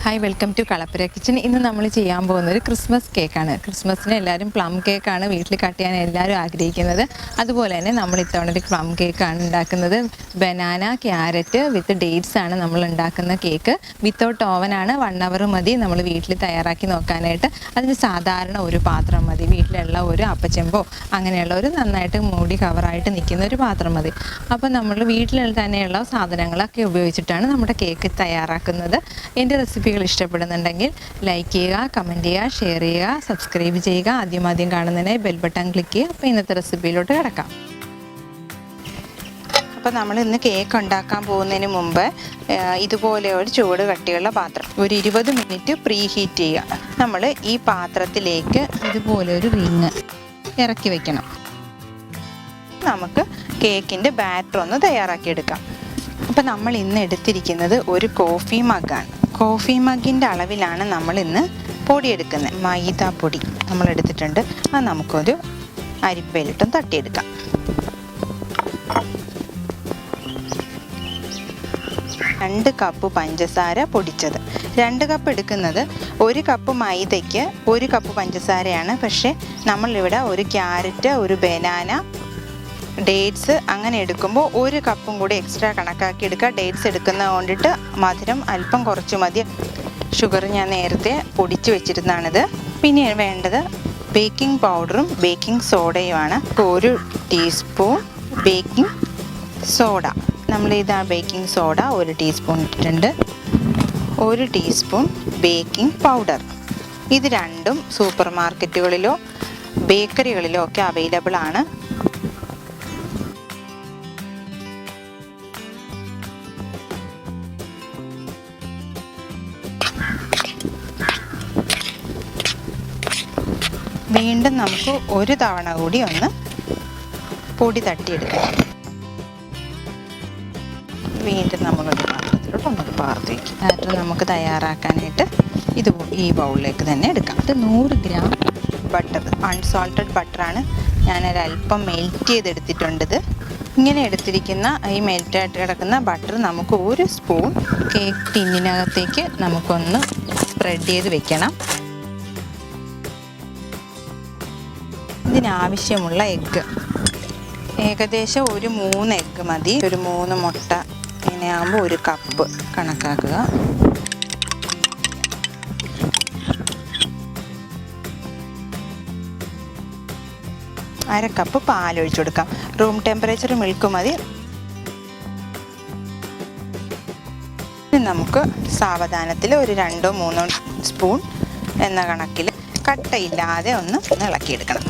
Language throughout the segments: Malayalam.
Hi, welcome to Kalappura kitchen. ഇന്ന് നമ്മൾ ചെയ്യാൻ പോകുന്നത് ക്രിസ്മസ് കേക്കാണ്. ക്രിസ്മസിന് എല്ലാവരും പ്ലം കേക്കാണ് വീട്ടിൽ കട്ട് ചെയ്യാൻ എല്ലാവരും ആഗ്രഹിക്കുന്നത്. അതുപോലെ തന്നെ നമ്മൾ ഇത്തവണ ഒരു പ്ലം കേക്കാണ് ഉണ്ടാക്കുന്നത്. ബനാന, ക്യാരറ്റ് വിത്ത് ഡേറ്റ്സ് ആണ് നമ്മൾ ഉണ്ടാക്കുന്ന കേക്ക്. വിത്തൗട്ട് ഓവനാണ്. 1 hour മതി നമ്മൾ വീട്ടിൽ തയ്യാറാക്കി നോക്കാനായിട്ട്. അതിന് സാധാരണ ഒരു പാത്രം മതി. വീട്ടിലുള്ള ഒരു അപ്പച്ചെമ്പോ അങ്ങനെയുള്ള ഒരു നന്നായിട്ട് മൂടി കവറായിട്ട് നിൽക്കുന്ന ഒരു പാത്രം മതി. അപ്പോൾ നമ്മൾ വീട്ടിൽ തന്നെയുള്ള സാധനങ്ങളൊക്കെ ഉപയോഗിച്ചിട്ടാണ് നമ്മുടെ കേക്ക് തയ്യാറാക്കുന്നത്. എൻ്റെ റെസിപ്പികൾ ഇഷ്ടപ്പെടുന്നുണ്ടെങ്കിൽ ലൈക്ക് ചെയ്യുക, കമൻറ്റ് ചെയ്യുക, ഷെയർ ചെയ്യുക, സബ്സ്ക്രൈബ് ചെയ്യുക. ആദ്യം കാണുന്നതിനായി ബെൽ ബട്ടൺ ക്ലിക്ക് ചെയ്യുക. അപ്പോൾ ഇന്നത്തെ റെസിപ്പിയിലോട്ട് കിടക്കാം. അപ്പോൾ നമ്മൾ ഇന്ന് കേക്ക് ഉണ്ടാക്കാൻ പോകുന്നതിന് മുമ്പ് ഇതുപോലെ ഒരു ചൂട് കട്ടിയുള്ള പാത്രം ഒരു 20 മിനിറ്റ് പ്രീ ഹീറ്റ് ചെയ്യുക. നമ്മൾ ഈ പാത്രത്തിലേക്ക് ഇതുപോലെ ഒരു റിങ് ഇറക്കി വെക്കണം. നമുക്ക് കേക്കിൻ്റെ ബാറ്റർ ഒന്ന് തയ്യാറാക്കിയെടുക്കാം. അപ്പോൾ നമ്മൾ ഇന്ന് എടുത്തിരിക്കുന്നത് ഒരു കോഫി മഗ്ഗാണ്. കോഫി മഗ്ഗിൻ്റെ അളവിലാണ് നമ്മൾ ഇന്ന് പൊടിയെടുക്കുന്നത്. മൈദാപ്പൊടി നമ്മൾ എടുത്തിട്ടുണ്ട്. അത് നമുക്കൊരു അരിപ്പയിലിട്ടും തട്ടിയെടുക്കാം. രണ്ട് കപ്പ് പഞ്ചസാര പൊടിച്ചത്. 2 കപ്പ് എടുക്കുന്നത് 1 കപ്പ് മൈദയ്ക്ക് 1 കപ്പ് പഞ്ചസാരയാണ്. പക്ഷേ നമ്മളിവിടെ ഒരു ക്യാരറ്റ്, ഒരു ബനാന, ഡേറ്റ്സ് അങ്ങനെ എടുക്കുമ്പോൾ 1 കപ്പും കൂടി എക്സ്ട്രാ കണക്കാക്കി എടുക്കുക. ഡേറ്റ്സ് എടുക്കുന്നത് കൊണ്ടിട്ട് മധുരം അല്പം കുറച്ച് മതി. ഷുഗർ ഞാൻ നേരത്തെ പൊടിച്ച് വെച്ചിരുന്നതാണിത്. പിന്നെ വേണ്ടത് ബേക്കിംഗ് പൗഡറും ബേക്കിംഗ് സോഡയുമാണ്. 1 teaspoon baking soda. നമ്മളിതാ ബേക്കിംഗ് സോഡ 1 ടീസ്പൂൺ ഇട്ടിട്ടുണ്ട്. 1 ടീസ്പൂൺ ബേക്കിംഗ് പൗഡർ. ഇത് രണ്ടും സൂപ്പർ മാർക്കറ്റുകളിലോ ബേക്കറികളിലോ ഒക്കെ അവൈലബിൾ ആണ്. വീണ്ടും നമുക്ക് ഒരു തവണ കൂടി ഒന്ന് പൊടി തട്ടിയെടുക്കാം. വീണ്ടും നമ്മളൊരു പാത്രത്തിലോട്ട് നമുക്ക് പാർത്ത് വയ്ക്കും. എന്നിട്ട് നമുക്ക് തയ്യാറാക്കാനായിട്ട് ഈ ബൗളിലേക്ക് തന്നെ എടുക്കാം. ഇത് 100 ഗ്രാം ബട്ടർ, അൺസോൾട്ടഡ് ബട്ടറാണ്. ഞാനൊരല്പം മെൽറ്റ് ചെയ്തെടുത്തിട്ടുണ്ട്. ഇങ്ങനെ എടുത്തിരിക്കുന്ന ഈ മെൽറ്റായിട്ട് കിടക്കുന്ന ബട്ടർ നമുക്ക് 1 സ്പൂൺ കേക്ക് ടിന്നിനകത്തേക്ക് നമുക്കൊന്ന് സ്പ്രെഡ് ചെയ്ത് വെക്കണം. ഇതിനാവശ്യമുള്ള എഗ്ഗ് ഏകദേശം ഒരു 3 എഗ്ഗ് മതി. ഒരു 3 മുട്ട ഇങ്ങനെയാകുമ്പോൾ 1 കപ്പ് കണക്കാക്കുക. അര കപ്പ് പാലൊഴിച്ചു കൊടുക്കാം. റൂം ടെമ്പറേച്ചർ മിൽക്ക് മതി. നമുക്ക് സാവധാനത്തിൽ ഒരു 2-3 സ്പൂൺ എന്ന കണക്കിൽ കട്ടയില്ലാതെ ഒന്ന് ഇളക്കിയെടുക്കണം.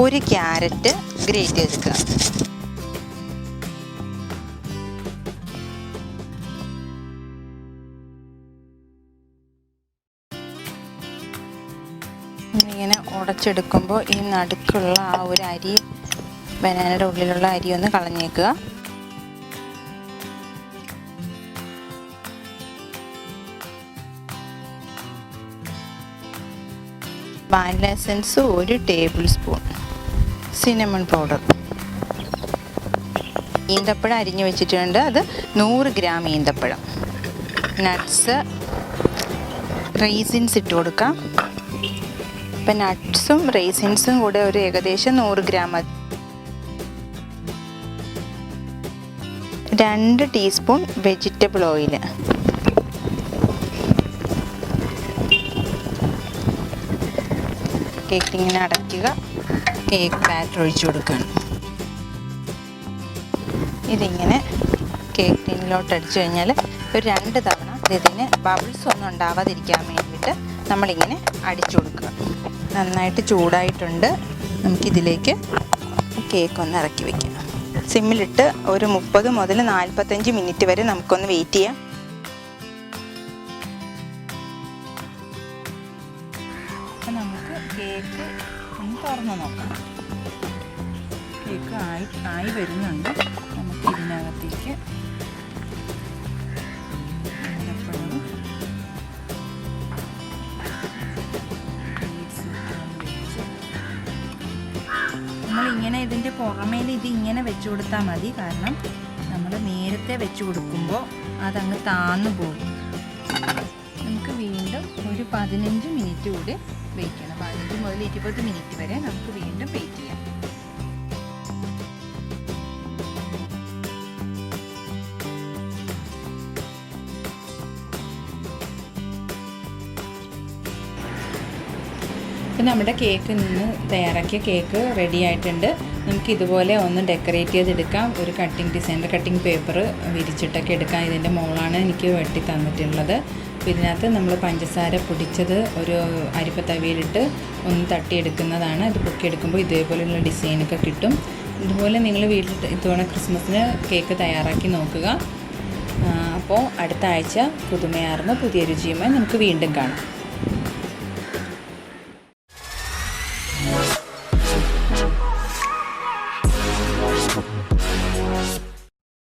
ഒരു ക്യാരറ്റ് ഗ്രേറ്റ് ചെയ്തെടുക്കുക. ഇങ്ങനെ ഉടച്ചെടുക്കുമ്പോൾ ഈ നടുക്കുള്ള ആ ഒരു അരി, ബനാനയുടെ ഉള്ളിലുള്ള അരി ഒന്ന് കളഞ്ഞേക്കുക. Vanilla essence 1 tablespoon, cinnamon powder, ഈന്തപ്പഴം അരിഞ്ഞു വെച്ചിട്ടുണ്ട്. അത് 100 ഗ്രാം ഈന്തപ്പഴം, നട്ട്സ്, റൈസിൻസ് ഇട്ട് കൊടുക്കാം. ഇപ്പം നട്ട്സും റൈസിൻസും കൂടെ ഒരു ഏകദേശം 100 ഗ്രാം മതി. 2 ടീസ്പൂൺ വെജിറ്റബിൾ ഓയിൽ, കേക്ക് ഇങ്ങനെ അടയ്ക്കുക. കേക്ക് ബാറ്റർ ഒഴിച്ചു കൊടുക്കണം. ഇതിങ്ങനെ കേക്ക് ടിന്നിലോട്ട് അടിച്ചു കഴിഞ്ഞാൽ ഒരു 2 തവണ ഇതിന് ബബിൾസ് ഒന്നും ഉണ്ടാവാതിരിക്കാൻ വേണ്ടിയിട്ട് നമ്മളിങ്ങനെ അടിച്ചു കൊടുക്കുക. നന്നായിട്ട് ചൂടായിട്ടുണ്ട്. നമുക്കിതിലേക്ക് കേക്ക് ഒന്ന് ഇറക്കി വയ്ക്കാം. സിമ്മിലിട്ട് ഒരു 30 മുതൽ 45 മിനിറ്റ് വരെ നമുക്കൊന്ന് വെയിറ്റ് ചെയ്യാം. അപ്പം നമുക്ക് കേക്ക് ഒന്ന് തുറന്ന് നോക്കാം. കേക്ക് ആയി വരുന്നുണ്ട്. നമുക്ക് ഇതിനകത്തേക്ക് പിന്നെ ഇതിൻ്റെ പുറമേൽ ഇത് ഇങ്ങനെ വെച്ച് കൊടുത്താൽ മതി. കാരണം നമ്മൾ നേരത്തെ വെച്ച് കൊടുക്കുമ്പോൾ അതങ്ങ് താന്നു പോകും. നമുക്ക് വീണ്ടും ഒരു 15 മിനിറ്റ് കൂടി വെയിറ്റ് ചെയ്യണം. 15 മുതൽ 20 മിനിറ്റ് വരെ നമുക്ക് വീണ്ടും വെയിറ്റ് ചെയ്യാം. ഇപ്പം നമ്മുടെ കേക്ക് നിന്ന് തയ്യാറാക്കിയ കേക്ക് റെഡി ആയിട്ടുണ്ട്. നമുക്ക് ഇതുപോലെ ഒന്ന് ഡെക്കറേറ്റ് ചെയ്തെടുക്കാം. ഒരു കട്ടിങ് ഡിസൈനർ കട്ടിങ് പേപ്പർ വിരിച്ചിട്ടൊക്കെ എടുക്കാം. ഇതിൻ്റെ മോളാണ് എനിക്ക് വെട്ടി തന്നിട്ടുള്ളത്. അപ്പോൾ ഇതിനകത്ത് നമ്മൾ പഞ്ചസാര പൊടിച്ചത് ഒരു അരിപ്പത്തവിയിലിട്ട് ഒന്ന് തട്ടിയെടുക്കുന്നതാണ്. ഇത് പൊക്കിയെടുക്കുമ്പോൾ ഇതേപോലെയുള്ള ഡിസൈനൊക്കെ കിട്ടും. ഇതുപോലെ നിങ്ങൾ വീട്ടിൽ ഇത്തവണ ക്രിസ്മസിന് കേക്ക് തയ്യാറാക്കി നോക്കുക. അപ്പോൾ അടുത്ത ആഴ്ച പുതുമയാർന്ന പുതിയ രുചിയുമായി നമുക്ക് വീണ്ടും കാണാം.